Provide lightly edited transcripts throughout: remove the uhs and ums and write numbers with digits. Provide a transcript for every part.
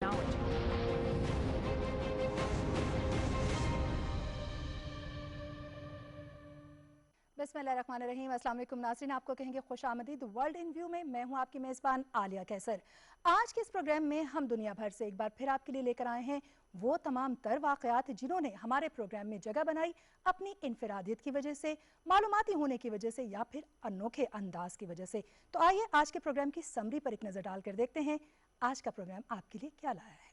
बिस्मिल्लाहिर्रहमानिर्रहीम। अस्सलाम वालेकुम नाज़रीन, आपको कहेंगे खुश आमदीद वर्ल्ड इन व्यू में। मैं हूं आपकी मेज़बान आलिया कैसर। आज के इस प्रोग्राम में हम दुनिया भर से एक बार फिर आपके लिए लेकर आए हैं वो तमाम तर वाक़यात जिन्होंने हमारे प्रोग्राम में जगह बनाई अपनी इनफरादियत की वजह से, मालूमाती होने की वजह से या फिर अनोखे अंदाज की वजह से। तो आइए आज के प्रोग्राम की समरी पर एक नज़र डालकर देखते हैं आज का प्रोग्राम आपके लिए क्या लाया है।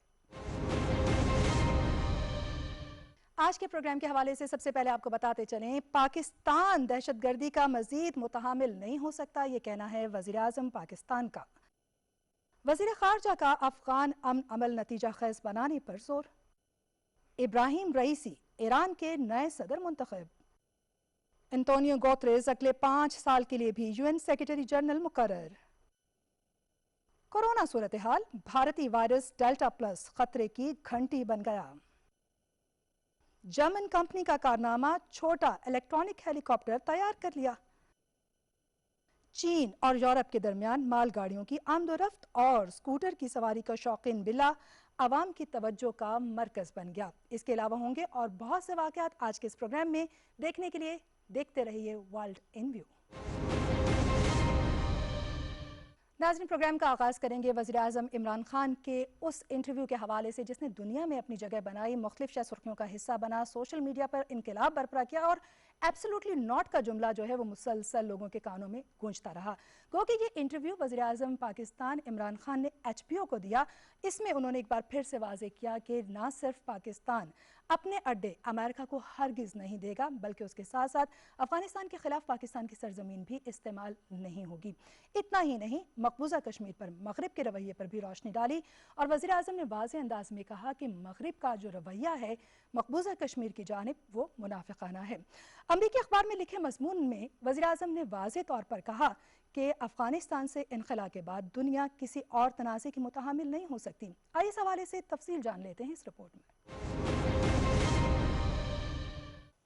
आज के प्रोग्राम के हवाले से सबसे पहले आपको बताते चलें, पाकिस्तान दहशतगर्दी का मजीद मुतहामिल नहीं हो सकता, ये कहना है वज़ीर आज़म पाकिस्तान का। वज़ीर ख़ारजा का अफ़गान अमन अमल नतीजा खैज़ बनाने पर जोर। इब्राहिम रईसी ईरान के नए सदर मुंतखब। एंटोनियो गुतेरेस अगले 5 साल के लिए भी यूएन सेक्रेटरी जनरल मुकर्रर। कोरोना सूरत हाल, भारतीय वायरस डेल्टा प्लस खतरे की घंटी बन गया। जर्मन कंपनी का कारनामा, छोटा इलेक्ट्रॉनिक हेलीकॉप्टर तैयार कर लिया। चीन और यूरोप के दरमियान मालगाड़ियों की आमदोरफ्त और स्कूटर की सवारी का शौकीन बिल्ला आवाम की तवज्जो का मरकज बन गया। इसके अलावा होंगे और बहुत से वाक़यात आज के इस प्रोग्राम में। देखने के लिए देखते रहिए वर्ल्ड इन व्यू। नाज़रीन, प्रोग्राम का आगाज़ करेंगे वज़ीर आज़म इमरान खान के उस इंटरव्यू के हवाले से जिसने दुनिया में अपनी जगह बनाई, मुख्तलिफ शह सुर्खियों का हिस्सा बना, सोशल मीडिया पर इनकलाब बरपा किया और एब्सोल्युटली नॉट का जुमला जो है वो मुसलसल लोगों के कानों में गूंजता रहा। गो कि ये इंटरव्यू वज़ीर आज़म पाकिस्तान इमरान खान ने HBO को दिया। इसमें उन्होंने एक बार फिर से वाज़ेह किया कि ना सिर्फ पाकिस्तान अपने अड्डे अमेरिका को हरगिज़ नहीं देगा, बल्कि उसके साथ साथ अफगानिस्तान के खिलाफ पाकिस्तान की सरजमीन भी इस्तेमाल नहीं होगी। इतना ही नहीं, मकबूजा कश्मीर पर मगरिब के रवैये पर भी रोशनी डाली और वज़ीर आज़म ने वाज़ेह अंदाज में कहा कि मगरिब का जो रवैया है मकबूजा कश्मीर की जानिब वो मुनाफिकाना है। अमरीकी अखबार में लिखे मज़मून में वज़ीर आज़म ने वाज़ेह तौर पर कहा कि अफगानिस्तान से इनखला के बाद दुनिया किसी और तनाज़े की मुतहामिल नहीं हो सकती। आइए इस हवाले से तफसील जान लेते हैं इस रिपोर्ट में।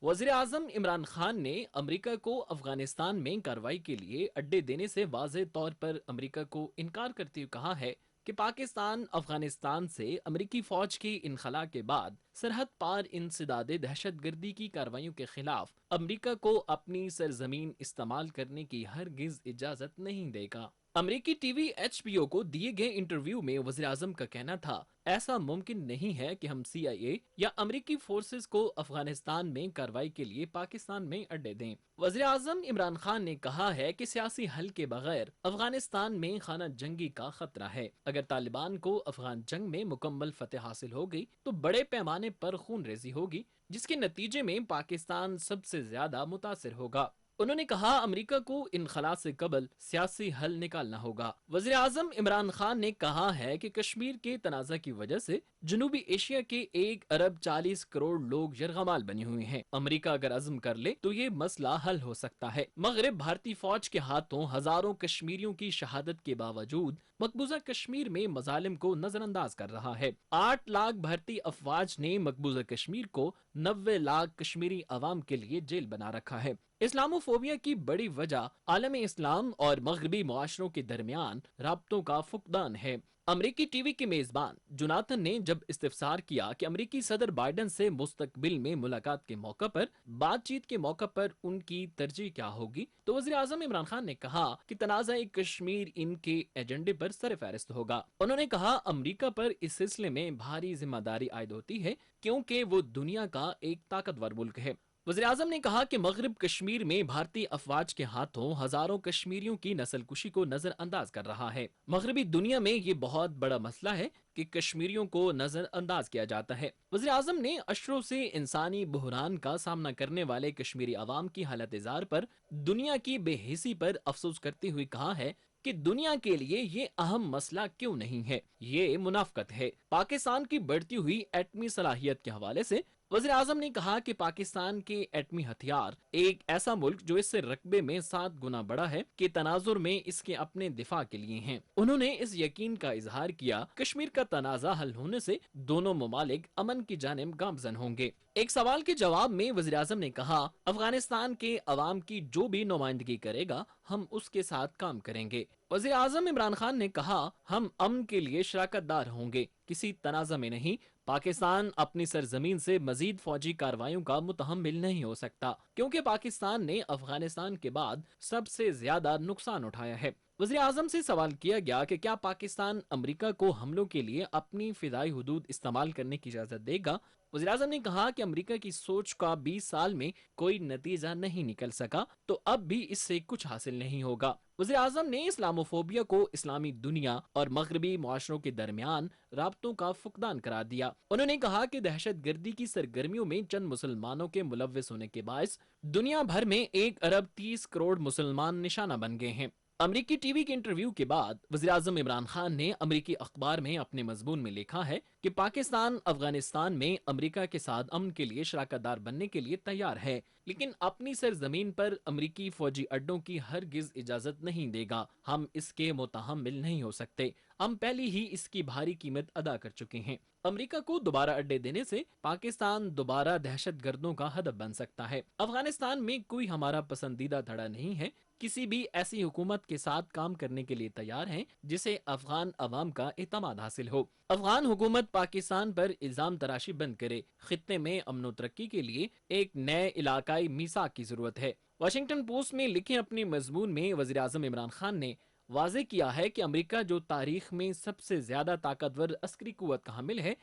वज़ीर आज़म इमरान खान ने अमेरिका को अफगानिस्तान में कार्रवाई के लिए अड्डे देने से वाज़ेह तौर पर अमेरिका को इनकार करते हुए कहा है कि पाकिस्तान अफगानिस्तान से अमेरिकी फौज की इनखला के बाद सरहद पार इंसदादे दहशतगर्दी की कार्रवाइयों के खिलाफ अमेरिका को अपनी सरजमीन इस्तेमाल करने की हरगिज इजाजत नहीं देगा। अमेरिकी टीवी HBO को दिए गए इंटरव्यू में वज़ीर आज़म का कहना था, ऐसा मुमकिन नहीं है कि हम CIA या अमेरिकी फोर्सेस को अफगानिस्तान में कार्रवाई के लिए पाकिस्तान में अड्डे दें। वज़ीर आज़म इमरान खान ने कहा है कि सियासी हल के बगैर अफगानिस्तान में खाना जंगी का खतरा है। अगर तालिबान को अफगान जंग में मुकम्मल फतेह हासिल हो गई तो बड़े पैमाने पर खून रेजी होगी, जिसके नतीजे में पाकिस्तान सबसे ज्यादा मुतासिर होगा। उन्होंने कहा, अमेरिका को इनखला से कबल सियासी हल निकालना होगा। वज़ीर आज़म इमरान खान ने कहा है कि कश्मीर के तनाज़ा की वजह से जनूबी एशिया के 1 अरब 40 करोड़ लोग यरगमाल बने हुए हैं। अमेरिका अगर अज़्म कर ले तो ये मसला हल हो सकता है। मगरिब भारतीय फौज के हाथों हजारों कश्मीरियों की शहादत के बावजूद मकबूजा कश्मीर में मजालिम को नजरअंदाज कर रहा है। 8 लाख भारतीय अफवाज ने मकबूजा कश्मीर को 90 लाख कश्मीरी अवाम के लिए जेल बना रखा है। इस्लामोफोबिया की बड़ी वजह आलम इस्लाम और मगरबी मुआशरों के दरमियान राब्तों का फुकदान है। अमेरिकी टीवी के मेजबान जोनाथन ने जब इस्तिफसार किया कि अमेरिकी सदर बाइडेन से मुस्तकबिल में मुलाकात के मौका पर बातचीत के मौका पर उनकी तरजीह क्या होगी, तो वज़ीर आज़म इमरान खान ने कहा कि तनाज़ा कश्मीर इनके एजेंडे पर सरफहरिस्त होगा। उन्होंने कहा, अमेरिका पर इस सिलसिले में भारी जिम्मेदारी आयद होती है क्योंकि वो दुनिया का एक ताकतवर मुल्क है। वज़ीर आज़म ने कहा कि मगरिब कश्मीर में भारतीय अफवाज के हाथों हजारों कश्मीरियों की नस्लकुशी को नजरअंदाज कर रहा है। मगरबी दुनिया में ये बहुत बड़ा मसला है कि कश्मीरियों को नजरअंदाज किया जाता है। वज़ीर आज़म ने अशरों से इंसानी बहरान का सामना करने वाले कश्मीरी अवाम की हालत जार पर दुनिया की बेहिसी पर अफसोस करते हुए कहा है कि दुनिया के लिए ये अहम मसला क्यों नहीं है, ये मुनाफकत है। पाकिस्तान की बढ़ती हुई एटमी सलाहियत के हवाले से वज़ीर आज़म ने कहा कि पाकिस्तान के एटमी हथियार एक ऐसा मुल्क जो इससे रकबे में 7 गुना बड़ा है के तनाजुर में इसके अपने दिफा के लिए हैं। उन्होंने इस यकीन का इजहार किया, कश्मीर का तनाज़ा हल होने से दोनों ममालिक अमन की जानिब गामजन होंगे। एक सवाल के जवाब में वज़ीर आज़म ने कहा, अफगानिस्तान के अवाम की जो भी नुमाइंदगी करेगा हम उसके साथ काम करेंगे। वज़ीर आज़म इमरान खान ने कहा, हम अमन के लिए शराकतदार होंगे किसी तनाज़ा में नहीं, पाकिस्तान अपनी सरजमीन से मजीद फौजी कार्रवाइयों का मुतहम्मिल नहीं हो सकता, क्योंकि पाकिस्तान ने अफगानिस्तान के बाद सबसे ज्यादा नुकसान उठाया है। वज़ीर आज़म से सवाल किया गया कि क्या पाकिस्तान अमरीका को हमलों के लिए अपनी फिदाई हुदूद इस्तेमाल करने की इजाज़त देगा। वज़ीर आज़म ने कहा कि अमरीका की सोच का 20 साल में कोई नतीजा नहीं निकल सका, तो अब भी इससे कुछ हासिल नहीं होगा। वज़ीर आज़म ने इस्लामोफोबिया को इस्लामी दुनिया और मगरबी मुआशरों के दरमियान राब्तों का फुकदान करार दिया। उन्होंने कहा कि दहशत गर्दी की सरगर्मियों में चंद मुसलमानों के मुलव्विस होने के बायस दुनिया भर में 1 अरब 30 करोड़ मुसलमान निशाना बन गए हैं। अमरीकी टीवी के इंटरव्यू के बाद वज़ीर आज़म इमरान खान ने अमरीकी अखबार में अपने मजमून में लिखा है कि पाकिस्तान अफगानिस्तान में अमरीका के साथ अमन के लिए शराकतदार बनने के लिए तैयार है, लेकिन अपनी सरजमीन पर अमरीकी फौजी अड्डों की हरगिज इजाजत नहीं देगा। हम इसके मुतहम्मिल नहीं हो सकते। हम पहले ही इसकी भारी कीमत अदा कर चुके हैं। अमरीका को दोबारा अड्डे देने से पाकिस्तान दोबारा दहशत गर्दों का हदफ बन सकता है। अफगानिस्तान में कोई हमारा पसंदीदा धड़ा नहीं है। किसी भी ऐसी हुकूमत के साथ काम करने के लिए तैयार हैं जिसे अफगान अवाम का एतमाद हासिल हो। अफगान हुकूमत पाकिस्तान पर इल्जाम तराशी बंद करे। खित्ते में अमन तरक्की के लिए एक नए इलाकाई मीसाक की जरूरत है। वाशिंगटन पोस्ट में लिखे अपने मजमून में वज़ीर आज़म इमरान खान ने वाज़े किया है कि अमरीका जो तारीख में सबसे ज्यादा ताकतवर अस्करी कुव्वत का हामिल है,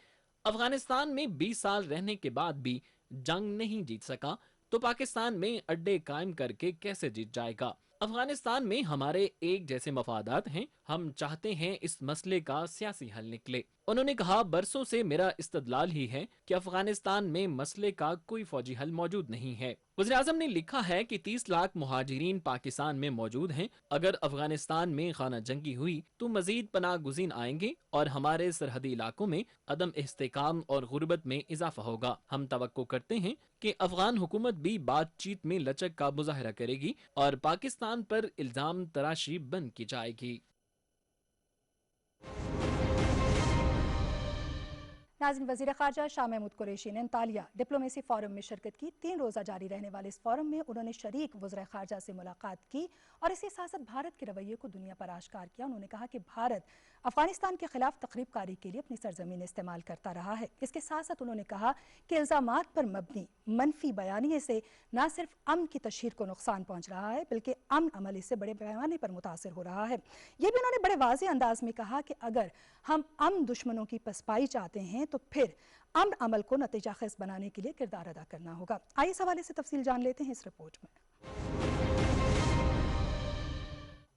अफगानिस्तान में 20 साल रहने के बाद भी जंग नहीं जीत सका, तो पाकिस्तान में अड्डे कायम करके कैसे जीत जाएगा। अफगानिस्तान में हमारे एक जैसे मफादात हैं। हम चाहते हैं इस मसले का सियासी हल निकले। उन्होंने कहा, बरसों से मेरा इस्तदलाल ही है कि अफगानिस्तान में मसले का कोई फौजी हल मौजूद नहीं है। वज़ीर आज़म ने लिखा है कि 30 लाख मुहाजिरीन पाकिस्तान में मौजूद हैं। अगर अफगानिस्तान में खाना जंगी हुई तो मजीद पनाह गुज़ीन आएंगे और हमारे सरहदी इलाकों में अदम इस्तेकाम और गुर्बत में इजाफा होगा। हम तवक्को करते हैं कि अफगान हुकूमत भी बातचीत में लचक का मुजाहरा करेगी और पाकिस्तान पर इल्जाम तराशी बंद की जाएगी। नाज़रीन, वज़ीर ख़ारजा शाह महमूद कुरैशी ने अंतालिया डिप्लोमेसी फोरम में शिरकत की। 3 रोज़ा जारी रहने वाले इस फोरम में उन्होंने शरीक वज़ीर ख़ारजा से मुलाकात की और इसी साथ साथ भारत के रवैये को दुनिया पर आश्कार किया। उन्होंने कहा कि भारत अफगानिस्तान के खिलाफ तकरीब कारी के लिए अपनी सरजमीन इस्तेमाल करता रहा है। इसके साथ साथ उन्होंने कहा कि इल्ज़ामात पर मबनी मनफी बयानिए से न सिर्फ अमन की तशहीर को नुकसान पहुँच रहा है, बल्कि अमन अमल इससे बड़े पैमाने पर मुतासर हो रहा है। ये भी उन्होंने बड़े वाज़ेह अंदाज में कहा कि अगर हम अमन दुश्मनों की पसपाई चाहते हैं तो फिर अमन अमल को नतीजा खेज बनाने के लिए किरदार अदा करना होगा। आइए इस हवाले से तफसील जान लेते हैं इस रिपोर्ट में।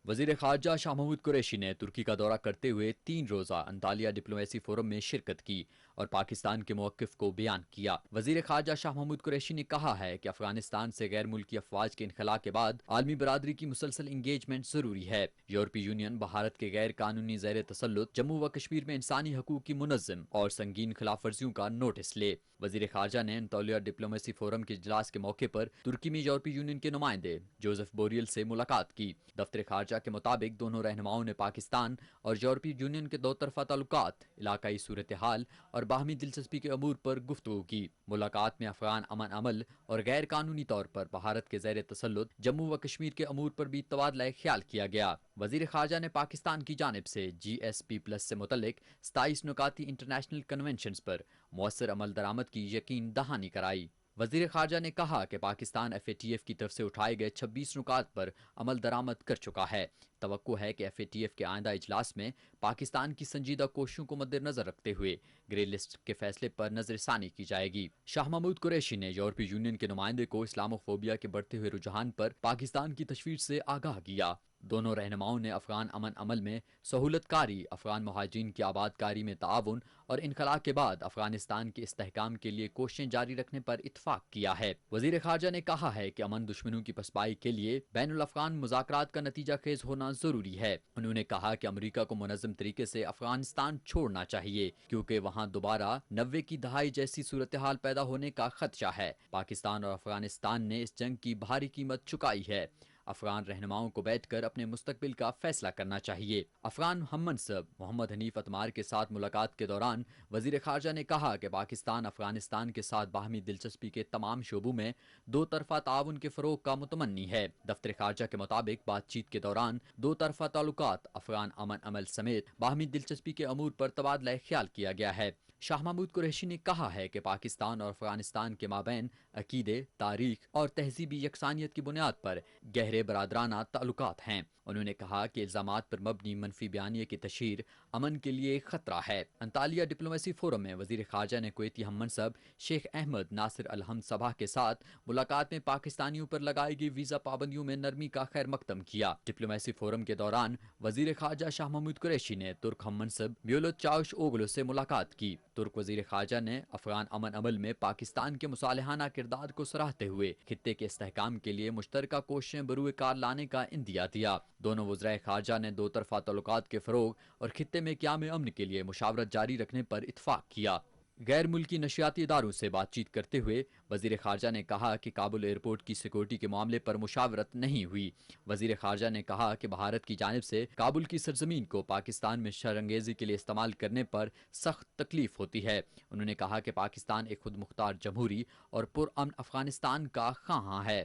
वज़ीर ख़ारजा शाह महमूद कुरैशी ने तुर्की का दौरा करते हुए 3 रोज़ा अंतालिया डिप्लोमेसी फोरम में शिरकत की और पाकिस्तान के मौक़िफ़ को बयान किया। वज़ीर ख़ारजा शाह महमूद कुरैशी ने कहा है कि अफगानिस्तान से गैर मुल्की अफवाज के इनखला के बाद आलमी बरादरी की मुसलसल इंगेजमेंट ज़रूरी है। यूरोपीय यूनियन भारत के गैर कानूनी ज़ेर तसल्लुत जम्मू व कश्मीर में इंसानी हकूक़ की मुनज़्ज़म और संगीन खिलाफ वर्जियों का नोटिस ले। वज़ीर ख़ारजा ने अंतालिया डिप्लोमेसी फोरम के इजलास के मौके पर तुर्की में यूरोपीय यूनियन के नुमाइंदे जोसेफ बोरियल से मुलाकात की। दफ्तर ख़ारजा के मुताबिक दोनों रहनुमाओं ने पाकिस्तान और यूरोपीय यूनियन के दो तरफा ताल्लुकात, इलाकाई सूरत हाल और बाहमी दिलचस्पी के अमूर पर गुफ्तगू की। मुलाकात में अफगान अमन अमल और गैर कानूनी तौर पर भारत के ज़ेर तसल्लुत जम्मू व कश्मीर के अमूर पर भी तबादला ख्याल किया गया। वज़ीर ख़ारजा ने पाकिस्तान की जानिब से GSP+ से मुतल्लिक 27 नुकाती इंटरनेशनल कन्वेंशंस पर मौसर अमल दरामद की यकीन दहानी कराई। वज़ीर ख़ारजा ने कहा कि पाकिस्तान FATF की तरफ से उठाए गए 26 नुकात पर अमल दरामद कर चुका है। तवक्को है कि FATF के आइंदा इजलास में पाकिस्तान की संजीदा कोशिशों को मद्देनजर रखते हुए ग्रे लिस्ट के फैसले पर नजरसानी की जाएगी। शाह महमूद कुरैशी ने यूरोपीय यूनियन के नुमाइंदे को इस्लामोफोबिया के बढ़ते हुए रुझान पर पाकिस्तान की तशवीश से आगाह किया। दोनों रहनुमाओं ने अफगान अमन अमल में सहूलतकारी, अफगान मुहाजिरीन की आबादकारी में ताउन और इनखला के बाद अफगानिस्तान के इस्तेहकाम के लिए कोशिशें जारी रखने पर इत्फाक किया है। वज़ीर ख़ारजा ने कहा है कि अमन दुश्मनों की पसपाई के लिए बैनुल अफ़गान मुज़ाकरात का नतीजा खेज होना ज़रूरी है। उन्होंने कहा कि अमरीका को मुनज़्ज़म तरीके से अफगानिस्तान छोड़ना चाहिए, क्योंकि वहाँ दोबारा 90 की दहाई जैसी सूरत हाल पैदा होने का खदशा है। पाकिस्तान और अफगानिस्तान ने इस जंग की भारी कीमत चुकाई है। افغان رہنماؤں کو بیٹھ کر اپنے مستقبل کا فیصلہ کرنا چاہیے۔ افغان ہم منصب محمد حنیف اتمار کے ساتھ ملاقات کے دوران وزیر خارجہ نے کہا کہ پاکستان افغانستان کے ساتھ باہمی دلچسپی کے تمام شعبوں میں دو طرفہ تعاون کے فروغ کا متمنی ہے۔ دفتر خارجہ کے مطابق بات چیت کے دوران دو طرفہ تعلقات، افغان امن عمل سمیت باہمی دلچسپی کے امور پر تبادلہ خیال کیا گیا ہے۔ شاہ محمود قریشی نے کہا ہے کہ پاکستان اور افغانستان کے مابین عقیدے، تاریخ اور تہذیبی یکسانیت کی بنیاد پر گہرے برادرانہ تعلقات ہیں۔ انہوں نے کہا کہ الزامات پر مبنی منفی بیانیے کی تشہیر امن کے لیے خطرہ ہے۔ انطالیہ ڈپلومیسی فورم میں وزیر خارجہ نے کویتی ہم منصب شیخ احمد ناصر الحمد صباح کے ساتھ ملاقات میں پاکستانیوں پر لگائی گئی ویزا پابندیوں میں نرمی کا خیر مقدم کیا۔ ڈپلومیسی فورم کے دوران وزیر خارجہ شاہ محمود قریشی نے ترک ہم منصب میولوت چاوش اوغلو سے ملاقات کی۔ ترک وزیر خارجہ نے افغان امن عمل میں پاکستان کے مصالحانہ کردار کو سراہتے ہوئے خطے کے استحکام کے لیے مشترکہ کوششیں بروئے کار لانے کا عندیہ دیا۔ دونوں وزرائے خارجہ نے دو طرفہ تعلقات کے فروغ اور خطے میں قیام امن کے لیے مشاورت جاری رکھنے پر اتفاق کیا۔ غیر ملکی نشریاتی اداروں سے بات چیت کرتے ہوئے وزیر خارجہ نے کہا کہ کابل ایئرپورٹ کی سیکورٹی کے معاملے پر مشاورت نہیں ہوئی۔ وزیر خارجہ نے کہا کہ بھارت کی جانب سے کابل کی سرزمین کو پاکستان میں شر انگیزی کے لیے استعمال کرنے پر سخت تکلیف ہوتی ہے۔ انہوں نے کہا کہ پاکستان ایک خود مختار جمہوری اور پرامن افغانستان کا خواہاں ہے۔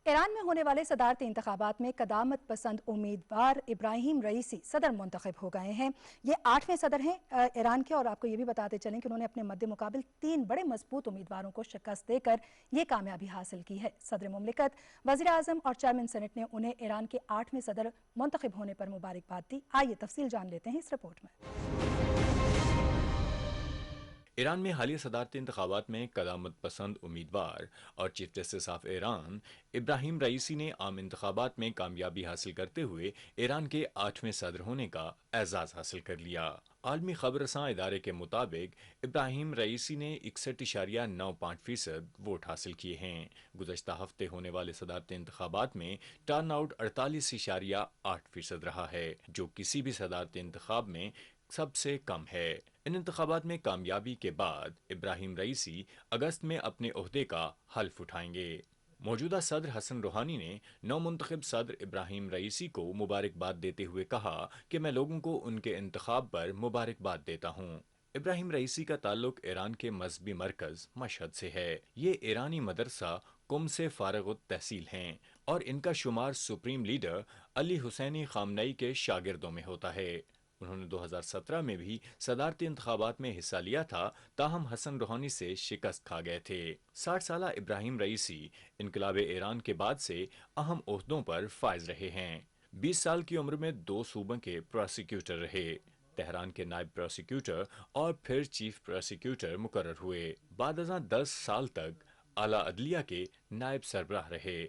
ایران میں ہونے والے صدارتی انتخابات میں قدامت پسند امیدوار ابراہیم رئیسی صدر منتخب ہو گئے ہیں۔ یہ 8ویں صدر ہیں ایران کے، اور آپ کو یہ بھی بتاتے چلیں کہ انہوں نے اپنے مد مقابل 3 بڑے مضبوط امیدواروں کو شکست دے کر یہ کامیابی حاصل کی ہے۔ صدر مملکت، وزیر اعظم اور چیئرمین سینٹ نے انہیں ایران کے 8ویں صدر منتخب ہونے پر مبارکباد دی۔ آئیے تفصیل جان لیتے ہیں اس رپورٹ میں۔ ایران میں حالیہ صدارتی انتخابات میں قدامت پسند امیدوار اور chief justice of Iran Ebrahim Raisi نے عام انتخابات میں کامیابی حاصل کرتے ہوئے ایران کے 8ویں صدر ہونے کا اعزاز حاصل کر لیا۔ عالمی خبر رساں ادارے کے مطابق ابراہیم رئیسی نے 61.95% ووٹ حاصل کیے ہیں۔ گزشتہ ہفتے ہونے والے صدارتی انتخابات میں ٹرن آؤٹ 48.8% رہا ہے، جو کسی بھی صدارتی انتخاب میں سب سے کم ہے۔ ان انتخابات میں کامیابی کے بعد ابراہیم رئیسی اگست میں اپنے عہدے کا حلف اٹھائیں گے۔ موجودہ صدر حسن روحانی نے نو منتخب صدر ابراہیم رئیسی کو مبارکباد دیتے ہوئے کہا کہ میں لوگوں کو ان کے انتخاب پر مبارکباد دیتا ہوں۔ ابراہیم رئیسی کا تعلق ایران کے مذہبی مرکز مشہد سے ہے۔ یہ ایرانی مدرسہ قم سے فارغ التحصیل ہیں اور ان کا شمار سپریم لیڈر علی حسینی خامنئی کے شاگردوں میں ہوتا ہے۔ انہوں نے 2017 میں بھی صدارتی انتخابات میں حصہ لیا تھا، تاہم حسن روحانی سے شکست کھا گئے تھے۔ 60 سالہ ابراہیم رئیسی انقلاب ایران کے بعد سے اہم عہدوں پر فائز رہے ہیں۔ 20 سال کی عمر میں 2 صوبوں کے پروسیکیوٹر رہے، تہران کے نائب پروسیکیوٹر اور پھر چیف پروسیکیوٹر مقرر ہوئے۔ بعد ازاں 10 سال تک اعلیٰ عدلیہ کے نائب سربراہ رہے۔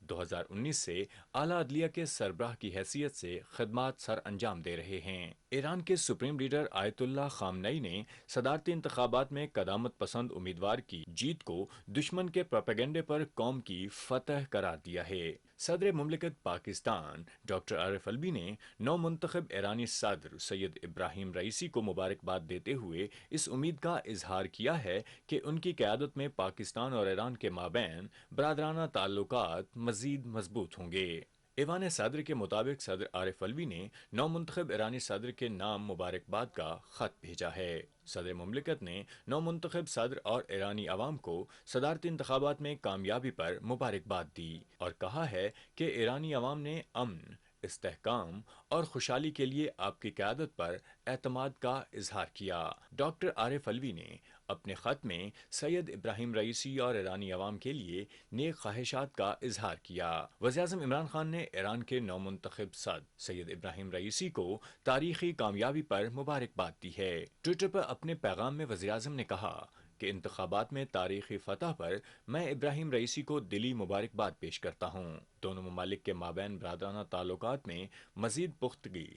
2019 سے اعلیٰ عدلیہ کے سربراہ کی حیثیت سے خدمات سر انجام دے رہے ہیں۔ ایران کے سپریم لیڈر آیت اللہ خامنئی نے صدارتی انتخابات میں قدامت پسند امیدوار کی جیت کو دشمن کے پروپیگنڈے پر قوم کی فتح قرار دیا ہے۔ صدر مملکت پاکستان ڈاکٹر عارف الوی نے نو منتخب ایرانی صدر سید ابراہیم رئیسی کو مبارکباد دیتے ہوئے اس امید کا اظہار کیا ہے کہ ان کی قیادت میں پاکستان اور ایران کے مابین برادرانہ تعلقات مزید مضبوط ہوں گے۔ ایوان صدر کے مطابق صدر عارف الوی نے نو منتخب ایرانی صدر کے نام مبارکباد کا خط بھیجا ہے۔ صدر مملکت نے نو منتخب صدر اور ایرانی عوام کو صدارتی انتخابات میں کامیابی پر مبارکباد دی اور کہا ہے کہ ایرانی عوام نے امن، استحکام اور خوشحالی کے لیے آپ کی قیادت پر اعتماد کا اظہار کیا۔ ڈاکٹر عارف الوی نے اپنے خط میں سید ابراہیم رئیسی اور ایرانی عوام کے لیے نیک خواہشات کا اظہار کیا۔ وزیر اعظم عمران خان نے ایران کے نو منتخب صدر سید ابراہیم رئیسی کو تاریخی کامیابی پر مبارکباد دی ہے۔ ٹویٹر پر اپنے پیغام میں وزیر اعظم نے کہا کہ انتخابات میں تاریخی فتح پر میں ابراہیم رئیسی کو دلی مبارکباد پیش کرتا ہوں۔ دونوں ممالک کے مابین برادرانہ تعلقات میں مزید پختگی،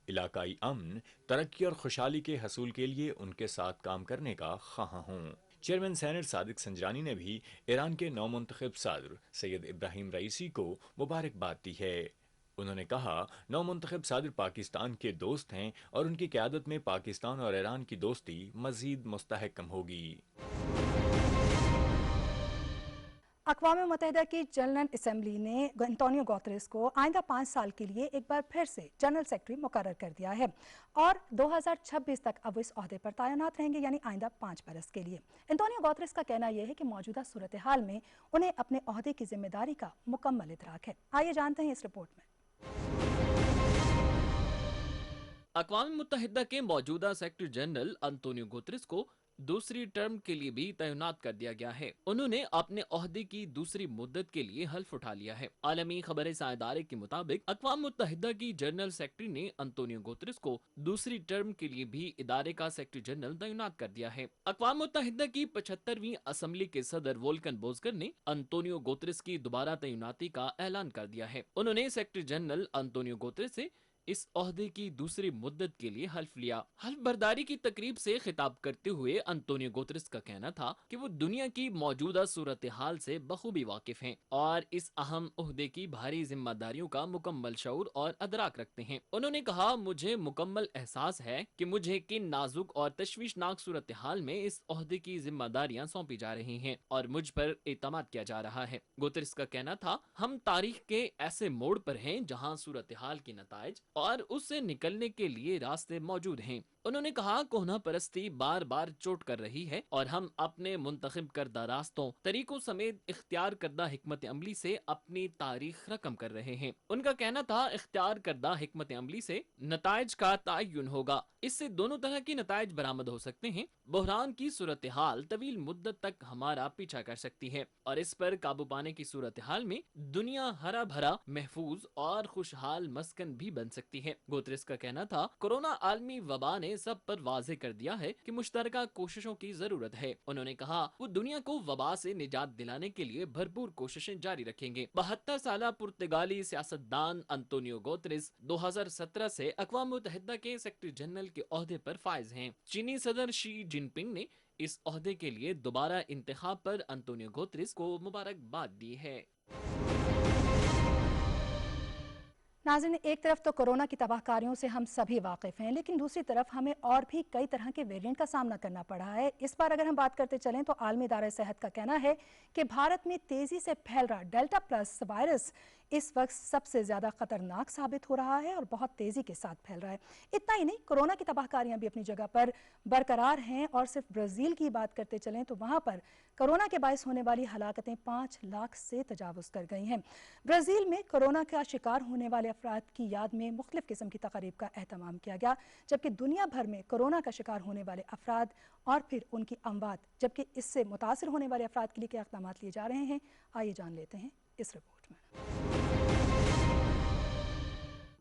علاقائی امن، ترقی اور خوشحالی کے حصول کے لیے ان کے ساتھ کام کرنے کا خواہاں ہوں۔ چیئرمین سینٹ صادق سنجرانی نے بھی ایران کے نو منتخب صدر سید ابراہیم رئیسی کو مبارکباد دی ہے۔ انہوں نے کہا، نو منتخب صدر پاکستان کے دوست ہیں اور ان کی قیادت میں پاکستان اور ایران کی دوستی مزید مستحکم ہوگی۔ अक़वाम मुत्तहिदा की जनरल असम्बली ने एंटोनियो गुतेरेस को आइंदा 5 साल के लिए एक बार फिर से जनरल सेक्रेटरी मुकर्रर कर दिया है और 2026 तक अब इस ओहदे पर तैनात रहेंगे, यानी आइंदा 5 बरस के लिए। एंटोनियो गुतेरेस का कहना यह है कि मौजूदा सूरत हाल में उन्हें अपने ओहदे की जिम्मेदारी का मुकम्मल इदराक है। आइए जानते हैं इस रिपोर्ट में। अक़वाम मुत्तहिदा के मौजूदा सेक्रेटरी जनरल एंटोनियो गुतेरेस को दूसरी टर्म के लिए भी तैनात कर दिया गया है। उन्होंने अपने ओहदे की दूसरी मुद्दत के लिए हल्फ उठा लिया है। आलमी खबर इदारे के मुताबिक अक़वाम मुत्तहिदा की जनरल सेक्रेटरी ने एंटोनियो गुतेरेस को दूसरी टर्म के लिए भी इदारे का सेक्रेटरी जनरल तैनात कर दिया है। अक़वाम मुत्तहिदा की 75वीं असम्बली के सदर वोल्कन बोजगर ने एंटोनियो गुतेरेस की दोबारा तैनाती का ऐलान कर दिया है। उन्होंने सेक्रेटरी जनरल एंटोनियो गुतेरेस से इस ओहदे की दूसरी मुद्दत के लिए हल्फ लिया। हल्फ बर्दारी की तकरीब से खिताब करते हुए एंटोनियो गुतेरेस का कहना था कि वो दुनिया की मौजूदा सूरत हाल से बखूबी वाकिफ हैं और इस अहम ओहदे की भारी जिम्मेदारियों का मुकम्मल शऊर और अदराक रखते हैं। उन्होंने कहा, मुझे मुकम्मल एहसास है कि मुझे किन नाजुक और तशवीशनाक सूरत हाल में इस ओहदे की जिम्मेदारियां सौंपी जा रही हैं और मुझ पर एतमाद किया जा रहा है। गुतेरेस का कहना था, हम तारीख के ऐसे मोड़ पर हैं जहां सूरत हाल की नताइज और उससे निकलने के लिए रास्ते मौजूद हैं। उन्होंने कहा, कोहना परस्ती बार बार चोट कर रही है और हम अपने मुंतखब करदा रास्तों, तरीकों समेत इख्तियार करदा हिकमत अमली से अपनी तारीख रकम कर रहे हैं। उनका कहना था, इख्तियार करदा हिकमत अमली से नताइज का तयन होगा। इससे दोनों तरह की नताइज बरामद हो सकते हैं। बहरान की सूरत हाल तवील मुद्दत तक हमारा पीछा कर सकती है और इस पर काबू पाने की सूरत हाल में दुनिया हरा भरा, महफूज और खुशहाल मस्कन भी बन सकती है। गुतेरेस का कहना था, कोरोना आलमी वबा ने सब पर वाज़ेह कर दिया है कि मुश्तरका कोशिशों की जरूरत है। उन्होंने कहा, वो दुनिया को वबा से निजात दिलाने के लिए भरपूर कोशिशें जारी रखेंगे। 72 साला पुर्तगाली सियासतदान एंटोनियो गुतेरेस 2017 से अक़वाम मुत्तहिदा के सेक्रेटरी जनरल के ओहदे पर फाइज हैं। चीनी सदर शी जिनपिंग ने इस ओहदे के लिए दोबारा इंतखाब पर एंटोनियो गुतेरेस को मुबारकबाद दी है। नाज़रीन, एक तरफ तो कोरोना की तबाहकारियों से हम सभी वाकिफ़ हैं, लेकिन दूसरी तरफ हमें और भी कई तरह के वेरिएंट का सामना करना पड़ा है। इस बार अगर हम बात करते चलें तो आलमी इदारा सेहत का कहना है कि भारत में तेज़ी से फैल रहा डेल्टा प्लस वायरस इस वक्त सबसे ज़्यादा ख़तरनाक साबित हो रहा है और बहुत तेज़ी के साथ फैल रहा है। इतना ही नहीं, कोरोना की तबाहकारियाँ भी अपनी जगह पर बरकरार हैं और सिर्फ ब्राज़ील की बात करते चलें तो वहाँ पर कोरोना के बायस होने वाली हलाकतें 5 लाख से तजावुज़ कर गई हैं। ब्राज़ील में कोरोना का शिकार होने वाले अफराद की याद में मुख्तलिफ किस्म की तक़रीब का एहतमाम किया गया, जबकि दुनिया भर में कोरोना का शिकार होने वाले अफराद और फिर उनकी अमवात, जबकि इससे मुतासिर होने वाले अफराद के लिए क्या इक़दाम लिए जा रहे हैं, आइए जान लेते हैं इस रिपोर्ट में।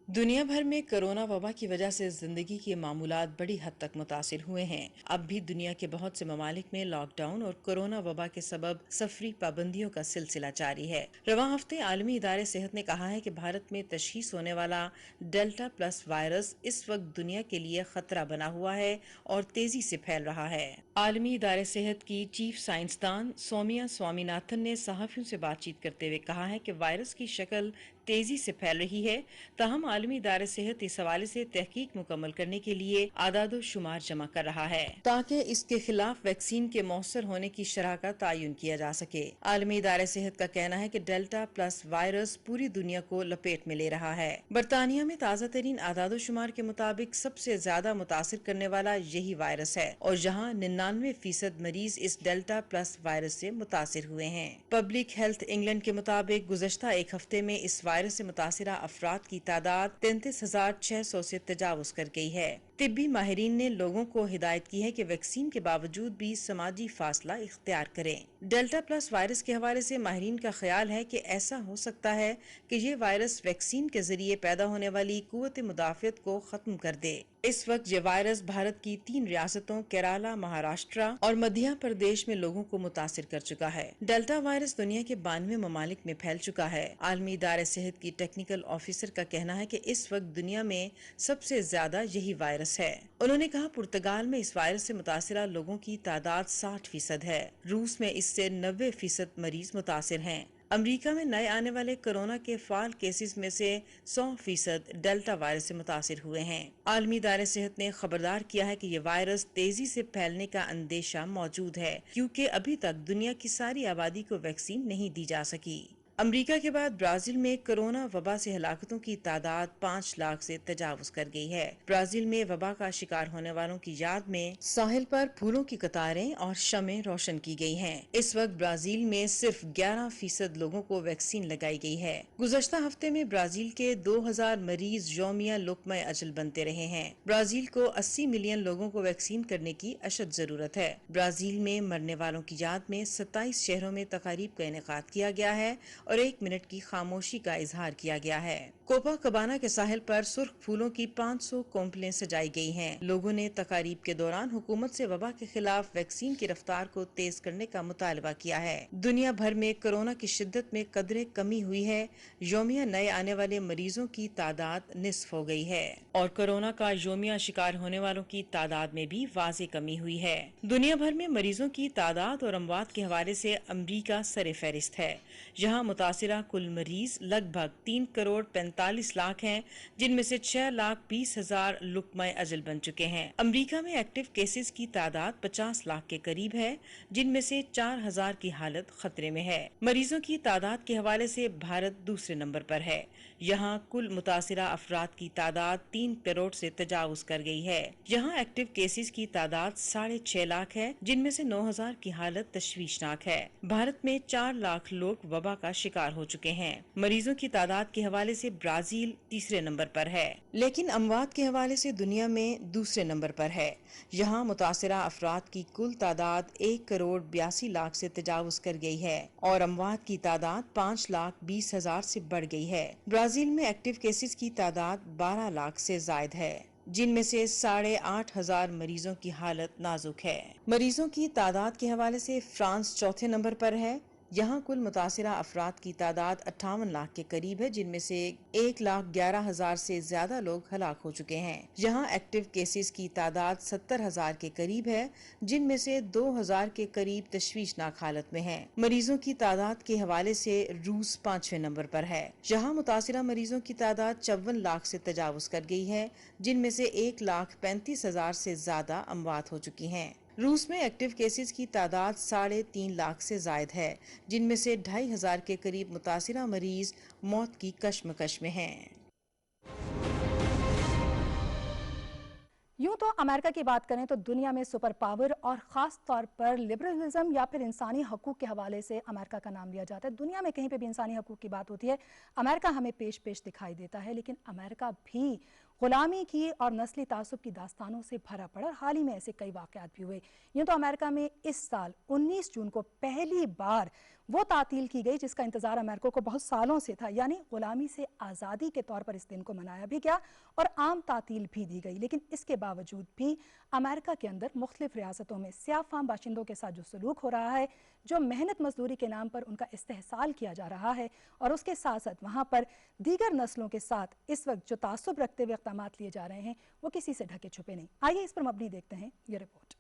दुनिया भर में कोरोना वबा की वजह से जिंदगी के मामूलात बड़ी हद तक मुतासिर हुए हैं। अब भी दुनिया के बहुत से ममालिक में लॉकडाउन और कोरोना वबा के सबब सफरी पाबंदियों का सिलसिला जारी है। रवां हफ्ते आलमी इदारे सेहत ने कहा है कि भारत में तशखीस होने वाला डेल्टा प्लस वायरस इस वक्त दुनिया के लिए खतरा बना हुआ है और तेजी से फैल रहा है। आलमी इदारे सेहत की चीफ साइंसदान सौम्या स्वामीनाथन ने सहाफियों से बातचीत करते हुए कहा है कि वायरस की शक्ल तेजी से फैल रही है, ताहम आलमी इदारे सेहत इस हवाले से तहकीक मुकम्मल करने के लिए आदाद शुमार जमा कर रहा है ताकि इसके खिलाफ वैक्सीन के मौसर होने की शरह का तयन किया जा सके। आलमी इदारे सेहत का कहना है कि डेल्टा प्लस वायरस पूरी दुनिया को लपेट में ले रहा है। बरतानिया में ताज़ा तरीन आदाद शुमार के मुताबिक सबसे ज्यादा मुतासिर करने वाला यही वायरस है और जहाँ 99% मरीज इस डेल्टा प्लस वायरस से मुतासिर हुए हैं। पब्लिक हेल्थ इंग्लैंड के मुताबिक गुज़श्ता एक हफ्ते में इस वायरस से मुतासिरा अफराद की तादाद 33,600 से तजावुज कर गई है। तिब्बी माहिरीन ने लोगों को हिदायत की है कि वैक्सीन के बावजूद भी समाजी फासला इख्तियार करें। डेल्टा प्लस वायरस के हवाले से माहिरीन का ख्याल है कि ऐसा हो सकता है कि ये वायरस वैक्सीन के जरिए पैदा होने वाली कुव्वत मुदाफ़ियत को खत्म कर दे। इस वक्त ये वायरस भारत की 3 रियासतों केरला, महाराष्ट्र और मध्य प्रदेश में लोगों को मुतासिर कर चुका है। डेल्टा वायरस दुनिया के 92 ममालिक में फैल चुका है। आलमी इदारे सेहत की टेक्निकल ऑफिसर का कहना है कि इस वक्त दुनिया में सबसे ज्यादा यही वायरस है। उन्होंने कहा, पुर्तगाल में इस वायरस से मुतासिरा लोगों की तादाद 60% है। रूस में इससे 90% मरीज मुतासिर हैं। امریکہ میں نئے آنے والے کورونا کے فعال کیسز میں سے 100% ڈیلٹا وائرس سے متاثر ہوئے ہیں۔ عالمی ادارے صحت نے خبردار کیا ہے کہ یہ وائرس تیزی سے پھیلنے کا اندیشہ موجود ہے، کیونکہ ابھی تک دنیا کی ساری آبادی کو ویکسین نہیں دی جا سکی۔ امریکہ کے بعد برازیل میں کرونا وبا سے ہلاکتوں کی تعداد 5 لاکھ سے تجاوز کر گئی ہے۔ برازیل میں وبا کا شکار ہونے والوں کی یاد میں ساحل پر پھولوں کی قطاریں اور شمعیں روشن کی گئی ہیں۔ اس وقت برازیل میں صرف 11% لوگوں کو ویکسین لگائی گئی ہے۔ گزشتہ ہفتے میں برازیل کے 2000 مریض یومیہ لقمہ اجل بنتے رہے ہیں۔ برازیل کو 80 ملین لوگوں کو ویکسین کرنے کی اشد ضرورت ہے۔ برازیل میں مرنے والوں کی یاد میں 27 شہروں میں تقاریب کا انعقاد کیا گیا ہے اور 1 منٹ کی خاموشی کا اظہار کیا گیا ہے۔ کوپا کبانا کے ساحل پر سرخ پھولوں کی 500 کومپلیں سجائی گئی ہیں۔ لوگوں نے تقاریب کے دوران حکومت سے وبا کے خلاف ویکسین کی رفتار کو تیز کرنے کا مطالبہ کیا ہے۔ دنیا بھر میں کورونا کی شدت میں قدرے کمی ہوئی ہے۔ یومیہ نئے آنے والے مریضوں کی تعداد نصف ہو گئی ہے اور کورونا کا یومیہ شکار ہونے والوں کی تعداد میں بھی واضح کمی ہوئی ہے۔ دنیا بھر میں مریضوں کی تعداد اور اموات کے حوالے سے امریکہ سر فہرست ہے۔ یہاں متاثرہ کل مریض لگ بھگ 3 کروڑ 45 لاکھ ہیں، جن میں سے 6 لاکھ 20 ہزار لقمہ اجل بن چکے ہیں۔ امریکہ میں ایکٹیو کیسز کی تعداد 50 لاکھ کے قریب ہے، جن میں سے 4,000 کی حالت خطرے میں ہے۔ مریضوں کی تعداد کے حوالے سے بھارت دوسرے نمبر پر ہے۔ یہاں کل متاثرہ افراد کی تعداد 3 کروڑ سے تجاوز کر گئی ہے۔ یہاں ایکٹیو کیسز کی تعداد 6.5 لاکھ ہے، جن میں سے 9,000 کی حالت تشویشناک ہے۔ بھارت میں 4 لاکھ لوگ وبا کا شکار ہو چکے ہیں۔ مریضوں کی تعداد کے حوالے سے برازیل تیسرے نمبر پر ہے، لیکن اموات کے حوالے سے دنیا میں دوسرے نمبر پر ہے۔ یہاں متاثرہ افراد کی کل تعداد 1 کروڑ 82 لاکھ سے تجاوز کر گئی ہے اور اموات کی تعداد 5 لاکھ 20 ہزار سے بڑھ گئی ہے۔ برازیل میں ایکٹیو کیسز کی تعداد 12 لاکھ سے زائد ہے، جن میں سے 8,500 مریضوں کی حالت نازک ہے۔ مریضوں کی تعداد کے حوالے سے فرانس چوتھے نمبر پر ہے۔ یہاں کل متاثرہ افراد کی تعداد 58 لاکھ کے قریب ہے، جن میں سے 1,11,000 سے زیادہ لوگ ہلاک ہو چکے ہیں۔ یہاں ایکٹیو کیسز کی تعداد 70,000 کے قریب ہے، جن میں سے 2,000 کے قریب تشویشناک حالت میں ہیں۔ مریضوں کی تعداد کے حوالے سے روس 5ویں نمبر پر ہے۔ یہاں متاثرہ مریضوں کی تعداد 54 لاکھ سے تجاوز کر گئی ہے، جن میں سے 1,35,000 سے زیادہ اموات ہو چکی ہیں۔ روس میں ایکٹیو کیسز کی تعداد 3.5 لاکھ سے زائد ہے، جن میں سے 2,500 کے قریب متاثرہ مریض موت کی کشمکش میں ہیں۔ یوں تو امریکہ کی بات کریں تو دنیا میں سپر پاور اور خاص طور پر لبرلزم یا پھر انسانی حقوق کے حوالے سے امریکہ کا نام لیا جاتا ہے۔ دنیا میں کہیں پہ بھی انسانی حقوق کی بات ہوتی ہے، امریکہ ہمیں پیش دکھائی دیتا ہے، لیکن امریکہ بھی غلامی کی اور نسلی تعصب کی داستانوں سے بھرا پڑا، اور حال ہی میں ایسے کئی واقعات بھی ہوئے۔ یوں تو امریکہ میں اس سال 19 جون کو پہلی بار وہ تعطیل کی گئی جس کا انتظار امریکہ کو بہت سالوں سے تھا، یعنی غلامی سے آزادی کے طور پر اس دن کو منایا بھی گیا اور عام تعطیل بھی دی گئی۔ لیکن اس کے باوجود بھی امریکہ کے اندر مختلف ریاستوں میں سیاہ فام باشندوں کے ساتھ جو سلوک ہو رہا ہے، جو محنت مزدوری کے نام پر ان کا استحصال کیا جا رہا ہے، اور اس کے ساتھ ساتھ وہاں پر دیگر نسلوں کے ساتھ اس وقت جو تعصب رکھتے ہوئے اقدامات لیے جا رہے ہیں، وہ کسی سے ڈھکے چھپے نہیں۔ آئیے اس پر مبنی دیکھتے ہیں یہ رپورٹ۔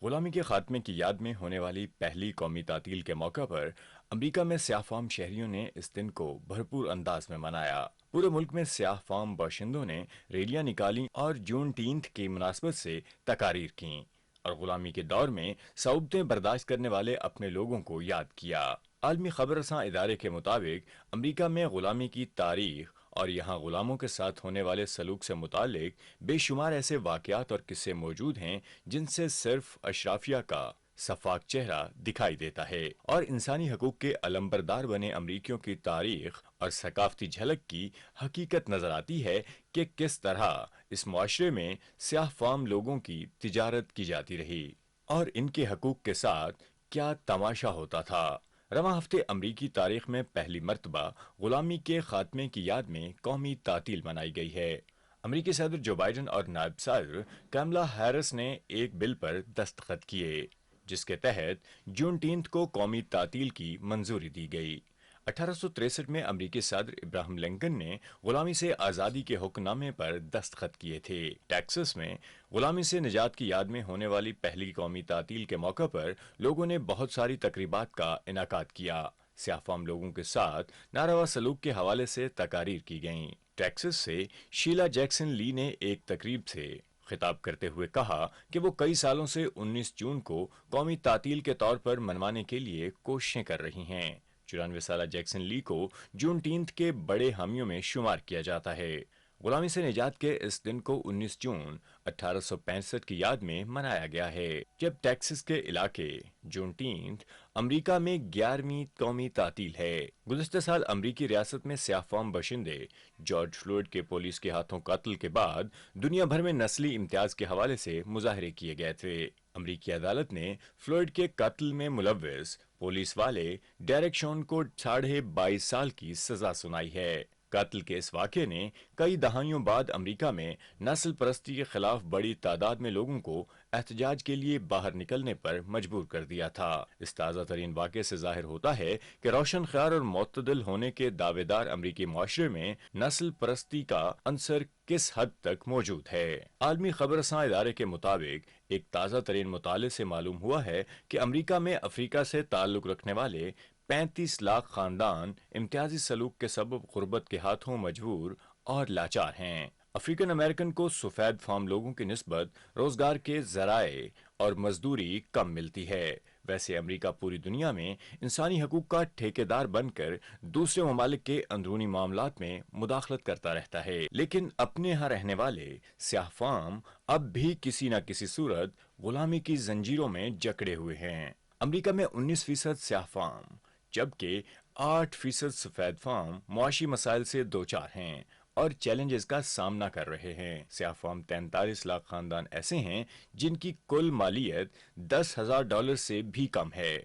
غلامی کے خاتمے کی یاد میں ہونے والی پہلی قومی تعطیل کے موقع پر امریکہ میں سیاہ فام شہریوں نے اس دن کو بھرپور انداز میں منایا۔ پورے ملک میں سیاہ فام باشندوں نے ریلیاں نکالی اور جون 10 کی مناسبت سے تقاریر کیں اور غلامی کے دور میں صعوبتیں برداشت کرنے والے اپنے لوگوں کو یاد کیا۔ عالمی خبر رساں ادارے کے مطابق امریکہ میں غلامی کی تاریخ اور یہاں غلاموں کے ساتھ ہونے والے سلوک سے متعلق بے شمار ایسے واقعات اور قصے موجود ہیں جن سے صرف اشرافیہ کا شفاف چہرہ دکھائی دیتا ہے اور انسانی حقوق کے علمبردار بنے امریکیوں کی تاریخ اور ثقافتی جھلک کی حقیقت نظر آتی ہے کہ کس طرح اس معاشرے میں سیاہ فام لوگوں کی تجارت کی جاتی رہی اور ان کے حقوق کے ساتھ کیا تماشا ہوتا تھا۔ رواں ہفتے امریکی تاریخ میں پہلی مرتبہ غلامی کے خاتمے کی یاد میں قومی تعطیل منائی گئی ہے۔ امریکی صدر جو بائیڈن اور نائب صدر کیملا ہیرس نے ایک بل پر دستخط کیے جس کے تحت جون 10 کو قومی تعطیل کی منظوری دی گئی۔ 1863 में अमरीकी सदर इब्राहिम लिंकन ने गुलामी से आज़ादी के हुक्मनामे पर दस्तखत किए थे। टेक्सास में गुलामी से निजात की याद में होने वाली पहली कौमी तातील के मौका पर लोगों ने बहुत सारी तकरीबात का इनाकाद किया। स्याहफाम लोगों के साथ नारवा सलूक के हवाले से तकारीर की गईं। टेक्सास से शीला जैक्सन ली ने एक तकरीब से खिताब करते हुए कहा कि वो कई सालों से 19 जून को कौमी तातील के तौर पर मनवाने के लिए कोशिशें कर रही हैं। 94 साला जैक्सन ली को जूनटीन्थ के बड़े हामियों में शुमार किया जाता है। गुलामी से निजात के इस दिन को 19 जून 1865 की याद में मनाया गया है, जब टेक्सास के इलाके जूनटीन्थ अमेरिका में 11वीं कौमी तातील है। गुज़िश्ता साल अमरीकी रियासत में स्याहफाम बशिंदे जॉर्ज फ्लॉयड के पुलिस के हाथों कत्ल के बाद दुनिया भर में नस्ली इम्तियाज के हवाले से मुजाहरे किए गए थे। अमरीकी अदालत ने फ्लॉयड के कत्ल में मुलव्विस पुलिस वाले डेरेक शॉन को 22.5 साल की सजा सुनाई है। कत्ल के इस वाक़े ने कई दहाइयों बाद अमेरिका में नस्ल परस्ती के खिलाफ बड़ी तादाद में लोगों को एहतजाज के लिए बाहर निकलने पर मजबूर कर दिया था। इस ताज़ा तरीन वाक़े से जाहिर होता है कि रोशन ख्याल और मुतदिल होने के दावेदार अमरीकी मुआशरे में नस्ल परस्ती का अंसर किस हद तक मौजूद है। आलमी खबरसां इदारे के मुताबिक एक ताज़ा तरीन मुताले से मालूम हुआ है कि अमरीका में अफ्रीका से ताल्लुक रखने वाले 35 लाख खानदान इम्तियाजी सलूक के सबब गुर्बत के हाथों मजबूर और लाचार हैं। अफ्रीकन अमेरिकन को सफेद फार्म लोगों की निस्बत रोजगार के जराए और मजदूरी कम मिलती है। वैसे अमेरिका पूरी दुनिया में इंसानी हकूक का ठेकेदार बनकर दूसरे ममालिक के अंदरूनी मामलात में मुदाखलत करता रहता है, लेकिन अपने यहाँ रहने वाले स्याहफाम अब भी किसी न किसी सूरत गुलामी की जंजीरों में जकड़े हुए हैं। अमेरिका में 19% स्याहफाम जबकि 8% सफेद फार्म मुआशी मसाइल से दो चार हैं और चैलेंजेस का सामना कर रहे हैं। स्याहफाम 43 लाख खानदान ऐसे हैं जिनकी कुल मालियत $10,000 से भी कम है।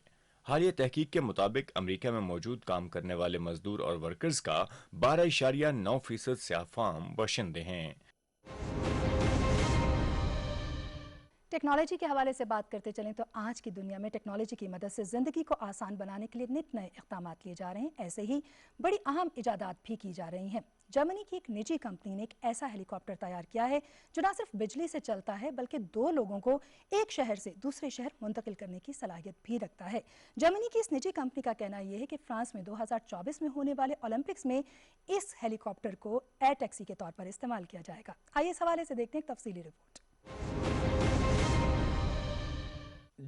हालिया तहकीक के मुताबिक अमेरिका में मौजूद काम करने वाले मजदूर और वर्कर्स का 12.9% स्याहफाम बाशिंदे हैं। टेक्नोलॉजी के हवाले से बात करते चलें तो आज की दुनिया में टेक्नोलॉजी की मदद से ज़िंदगी को आसान बनाने के लिए नित नए इक़दाम लिए जा रहे हैं। ऐसे ही बड़ी अहम इजादात भी की जा रही हैं। जर्मनी की एक निजी कंपनी ने एक ऐसा हेलीकॉप्टर तैयार किया है जो न सिर्फ बिजली से चलता है बल्कि 2 लोगों को एक शहर से दूसरे शहर मुंतकिल करने की सलाहियत भी रखता है। जर्मनी की इस निजी कंपनी का कहना यह है कि फ्रांस में 2024 में होने वाले ओलंपिक्स में इस हेलीकॉप्टर को एयर टैक्सी के तौर पर इस्तेमाल किया जाएगा। आइए इस हवाले से देखते हैं एक तफसीली रिपोर्ट।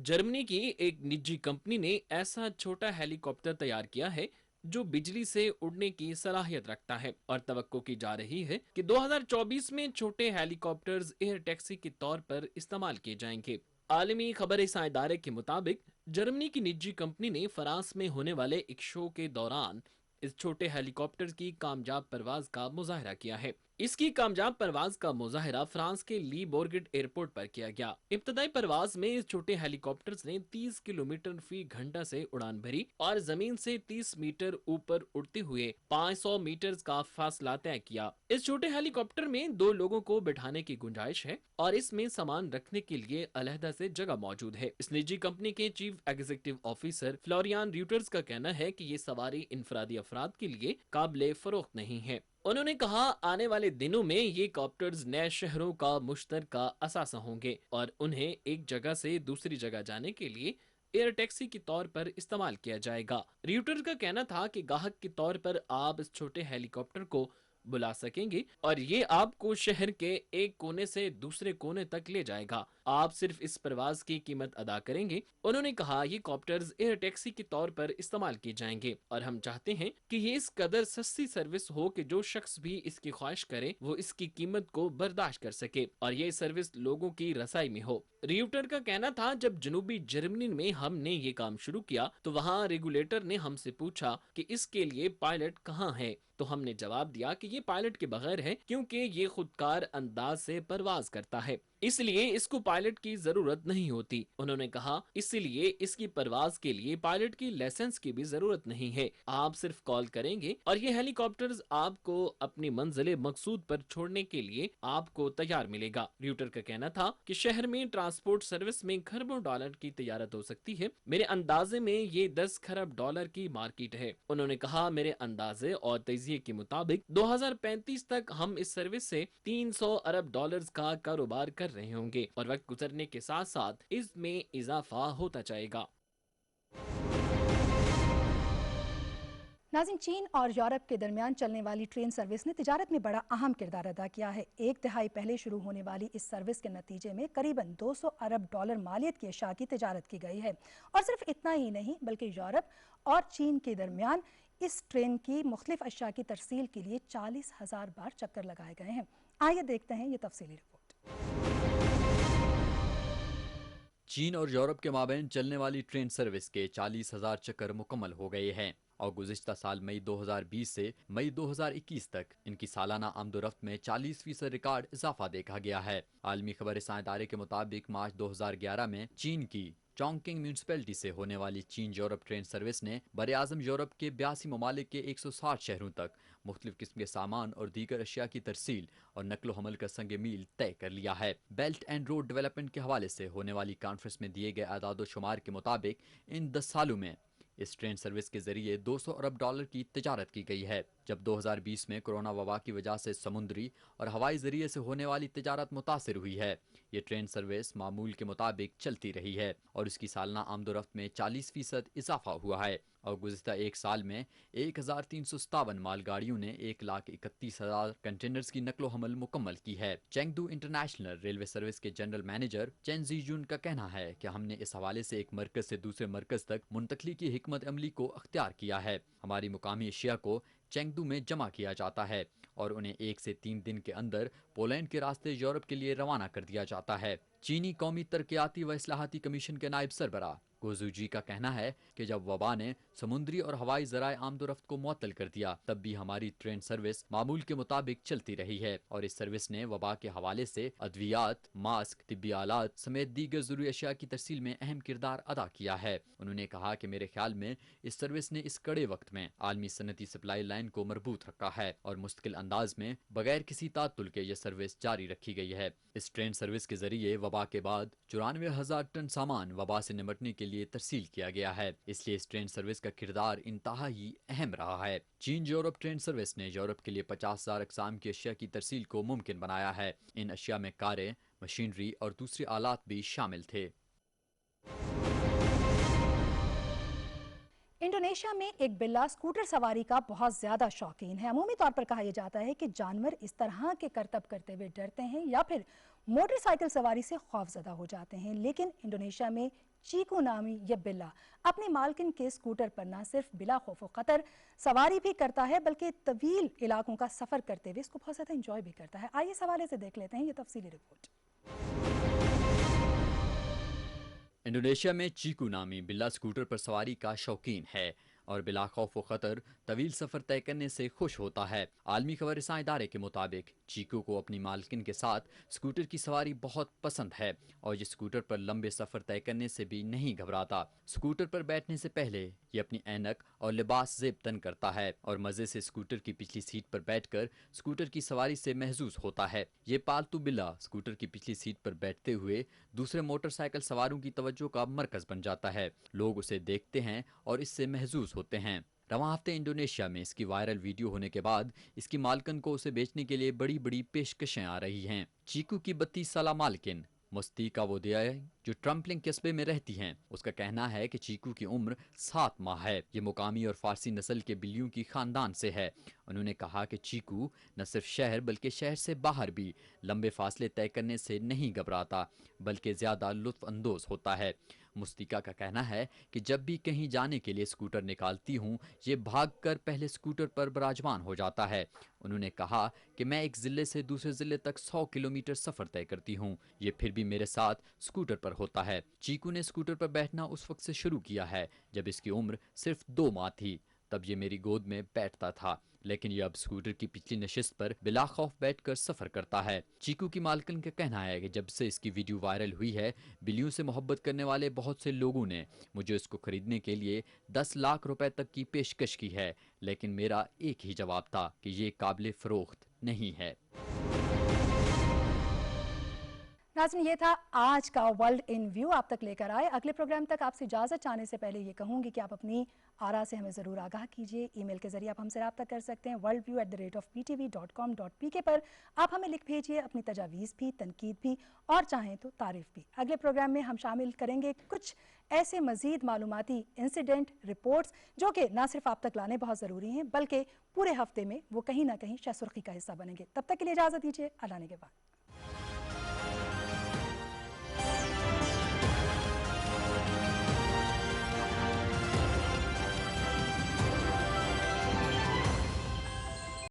जर्मनी की एक निजी कंपनी ने ऐसा छोटा हेलीकॉप्टर तैयार किया है जो बिजली से उड़ने की सलाहियत रखता है और तवक्को की जा रही है कि 2024 में छोटे हेलीकॉप्टर्स एयर टैक्सी के तौर पर इस्तेमाल किए जाएंगे। आलमी खबरसां इदारे के मुताबिक जर्मनी की निजी कंपनी ने फ्रांस में होने वाले एक शो के दौरान इस छोटे हेलीकॉप्टर की कामयाब परवाज का मुजाहरा किया है। इसकी कामयाब परवाज का मुजाहरा फ्रांस के ली बोर्गेट एयरपोर्ट पर किया गया। इब्तदाई परवाज में इस छोटे हेलीकॉप्टर्स ने 30 किलोमीटर फी घंटा से उड़ान भरी और जमीन से 30 मीटर ऊपर उड़ते हुए 500 मीटर का फासला तय किया। इस छोटे हेलीकॉप्टर में 2 लोगों को बिठाने की गुंजाइश है और इसमें सामान रखने के लिए अलहदा से जगह मौजूद है। इस निजी कंपनी के chief executive officer Florian Reuters का कहना है कि ये सवारी इनफरादी अफराद के लिए काबिले फरोख्त नहीं है। उन्होंने कहा, आने वाले दिनों में ये कॉप्टर्स नए शहरों का मुश्तरका असासा होंगे और उन्हें एक जगह से दूसरी जगह जाने के लिए एयर टैक्सी के तौर पर इस्तेमाल किया जाएगा। रियूटर का कहना था कि ग्राहक के तौर पर आप इस छोटे हेलीकॉप्टर को बुला सकेंगे और ये आपको शहर के एक कोने से दूसरे कोने तक ले जाएगा। आप सिर्फ इस प्रवास की कीमत अदा करेंगे। उन्होंने कहा, ये कॉप्टर्स एयर टैक्सी के तौर पर इस्तेमाल किए जाएंगे और हम चाहते हैं कि ये इस कदर सस्ती सर्विस हो कि जो शख्स भी इसकी ख्वाहिश करे वो इसकी कीमत को बर्दाश्त कर सके और ये सर्विस लोगों की रसाई में हो। रियूटर का कहना था, जब जनूबी जर्मनी में हमने ये काम शुरू किया तो वहाँ रेगुलेटर ने हमसे पूछा कि इसके लिए पायलट कहाँ है, तो हमने जवाब दिया कि ये पायलट के बगैर है क्योंकि ये खुदकार अंदाज से परवाज करता है। इसलिए इसको पायलट की जरूरत नहीं होती। उन्होंने कहा इसलिए इसकी परवाज के लिए पायलट की लाइसेंस की भी जरूरत नहीं है। आप सिर्फ कॉल करेंगे और ये हेलीकॉप्टर्स आपको अपनी मंजिले मकसूद पर छोड़ने के लिए आपको तैयार मिलेगा। रॉयटर्स का कहना था कि शहर में ट्रांसपोर्ट सर्विस में खरबों डॉलर की तजारत हो सकती है। मेरे अंदाजे में ये 10 खरब डॉलर की मार्केट है। उन्होंने कहा मेरे अंदाजे और तजिए के मुताबिक 2035 तक हम इस सर्विस से 300 अरब डॉलर्स का कारोबार कर रहे होंगे और वक्त गुजरने के साथ साथ इसमें इजाफा होता जाएगा। नाज़रीन, चीन और यूरोप के दरमियान चलने वाली ट्रेन सर्विस ने तिजारत में बड़ा अहम किरदार अदा किया है। एक दहाई पहले शुरू होने वाली इस सर्विस के नतीजे में करीबन 200 अरब डॉलर मालियत की अशया की तिजारत की गई है। और सिर्फ इतना ही नहीं बल्कि यूरोप और चीन के दरमियान इस ट्रेन की मुख्तलिफ अशया की तरसील के लिए 40,000 बार चक्कर लगाए गए हैं। आइए देखते हैं ये तफसीली रिपोर्ट। चीन और यूरोप के माबैन चलने वाली ट्रेन सर्विस के 40,000 चक्कर मुकम्मल हो गए हैं और गुज़िश्ता साल मई 2020 से मई 2021 तक इनकी सालाना आमदोरफ्त में 40% रिकॉर्ड इजाफा देखा गया है। आलमी खबर इदारे के मुताबिक मार्च 2011 में चीन की चोंगकिंग म्यूनसिपैलिटी से होने वाली चीन यूरोप ट्रेन सर्विस ने बरे-आज़म यूरोप के 82 ममालिक के 160 शहरों तक मुख्तलिफ किस्म के सामान और दीगर अशिया की तरसील और नकलो हमल का संग मील तय कर लिया है। बेल्ट एंड रोड डेवलपमेंट के हवाले से होने वाली कॉन्फ्रेंस में दिए गए आदाद शुमार के मुताबिक इन 10 सालों में इस ट्रेन सर्विस के जरिए 200 अरब डॉलर की तिजारत की गई है। जब 2020 में कोरोना वबा की वजह से समुद्री और हवाई जरिए से होने वाली तिजारत मुतासिर हुई है, ये ट्रेन सर्विस मामूल के मुताबिक चलती रही है और इसकी सालाना आमदोरफ्त में 40% इजाफा हुआ है और गुज़िश्ता एक साल में 1357 मालगाड़ियों ने 1,31,000 कंटेनर्स की नकलो हमल मुकम्मल की है। चेंगडू इंटरनेशनल रेलवे सर्विस के जनरल मैनेजर चेन जीजुन का कहना है कि हमने इस हवाले से एक मरकज से दूसरे मरकज तक मुंतकली की हिकमत अमली को अख्तियार किया है। हमारी मुकामी अशिया को चेंगडू में जमा किया जाता है और उन्हें 1 से 3 दिन के अंदर पोलैंड के रास्ते यूरोप के लिए रवाना कर दिया जाता है। चीनी कौमी तरक्याती व इस्लाहाती कमीशन के नायब सरबराह गोजुजी का कहना है कि जब वबा ने समुद्री और हवाई जराए आमदोरफ्त को मुअत्तल कर दिया तब भी हमारी ट्रेन सर्विस मामूल के मुताबिक चलती रही है और इस सर्विस ने वबा के हवाले से अद्वियात, मास्क, तिब्बी आलात समेत दीगर जरूरी अशिया की तरसील में अहम किरदार अदा किया है। उन्होंने कहा कि मेरे ख्याल में इस सर्विस ने इस कड़े वक्त में आलमी सनती सप्लाई लाइन को मरबूत रखा है और मुस्तकिल अंदाज में बगैर किसी तातुल के ये सर्विस जारी रखी गई है। इस ट्रेन सर्विस के जरिए वबा के बाद 94,000 टन सामान वबा से निमटने के लिए तरसील किया गया है, इसलिए इस ट्रेन सर्विस का किरदार इंतहा ही अहम रहा है। चीन यूरोप ट्रेन सर्विस ने यूरोप के लिए 50,000 अक़साम की अशिया की तरसील को मुमकिन बनाया है। इन अशिया में कारें, मशीनरी और दूसरे आलात भी शामिल थे। इंडोनेशिया में एक बिल्ला स्कूटर सवारी का बहुत ज़्यादा शौकीन है। अमूमी तौर पर कहा यह जाता है कि जानवर इस तरह के करतब करते हुए डरते हैं या फिर मोटरसाइकिल सवारी से खौफजदा हो जाते हैं। लेकिन इंडोनेशिया में चीकू नामी यह बिल्ला अपने मालकिन के स्कूटर पर न सिर्फ बिला खौफ खतर सवारी भी करता है बल्कि तवील इलाकों का सफ़र करते हुए इसको बहुत ज़्यादा इंजॉय भी करता है। आइए इस हवाले से देख लेते हैं ये तफसीली रिपोर्ट। इंडोनेशिया में चीकू नामी बिल्ला स्कूटर पर सवारी का शौकीन है और बिला खौफ खतर तवील सफ़र तय करने से खुश होता है। आलमी खबर इदारे के मुताबिक चीकू को अपनी मालकिन के साथ स्कूटर की सवारी बहुत पसंद है और ये स्कूटर पर लंबे सफ़र तय करने से भी नहीं घबराता। स्कूटर पर बैठने से पहले ये अपनी ऐनक और लिबास ज़ेब तन करता है और मज़े से स्कूटर की पिछली सीट पर बैठकर स्कूटर की सवारी से महसूस होता है। ये पालतू बिल्ला स्कूटर की पिछली सीट पर बैठते हुए दूसरे मोटरसाइकिल सवारों की तवज्जो का मरकज़ बन जाता है। लोग उसे देखते हैं और इससे महसूस होते हैं। रवां हफ्ते इंडोनेशिया में इसकी वायरल वीडियो होने के बाद इसकी मालकिन को उसे बेचने के लिए बड़ी बड़ी पेशकशें आ रही हैं। चीकू की 32 साला मालकिन मुस्तीका वोदिया जो ट्रम्पलिंग कस्बे में रहती हैं, उसका कहना है कि चीकू की उम्र 7 माह है। ये मुकामी और फारसी नस्ल के बिल्लियों की खानदान से है। उन्होंने कहा कि चीकू न सिर्फ शहर बल्कि शहर से बाहर भी लंबे फासले तय करने से नहीं घबराता बल्कि ज़्यादा लुत्फ अंदोज होता है। मुस्तिका का कहना है कि जब भी कहीं जाने के लिए स्कूटर निकालती हूँ ये भागकर पहले स्कूटर पर विराजमान हो जाता है। उन्होंने कहा कि मैं एक ज़िले से दूसरे ज़िले तक 100 किलोमीटर सफ़र तय करती हूँ, ये फिर भी मेरे साथ स्कूटर पर होता है। चीकू ने स्कूटर पर बैठना उस वक्त से शुरू किया है जब इसकी उम्र सिर्फ 2 माह थी, तब ये मेरी गोद में बैठता था। लेकिन ये अब स्कूटर की पिछली नशिस्त पर बिला खौफ बैठकर सफर करता है। चीकू की मालकिन का कहना है कि जब से इसकी वीडियो वायरल हुई है, बिल्लियों से मोहब्बत करने वाले बहुत से लोगों ने मुझे इसको खरीदने के लिए 10 लाख रुपए तक की पेशकश की है, लेकिन मेरा एक ही जवाब था कि ये काबिल फरोख्त नहीं है। नाज़रीन, ये था आज का वर्ल्ड इन व्यू, आप तक लेकर आए। अगले प्रोग्राम तक आपसे इजाज़त चाहने से पहले ये कहूँगी कि आप अपनी आरा से हमें ज़रूर आगाह कीजिए। ईमेल के ज़रिए आप हमसे रब्ता कर सकते हैं worldview@ptv.com.pk पर। आप हमें लिख भेजिए अपनी तजावीज़ भी, तनकीद भी और चाहें तो तारीफ़ भी। अगले प्रोग्राम में हम शामिल करेंगे कुछ ऐसे मज़ीद मालूमाती इंसिडेंट रिपोर्ट्स जो कि ना सिर्फ आप तक लाने बहुत ज़रूरी हैं, बल्कि पूरे हफ्ते में वो कहीं ना कहीं शह सुर्खी का हिस्सा बनेंगे। तब तक के लिए इजाज़त दीजिए, अल्लाह ने के बाद।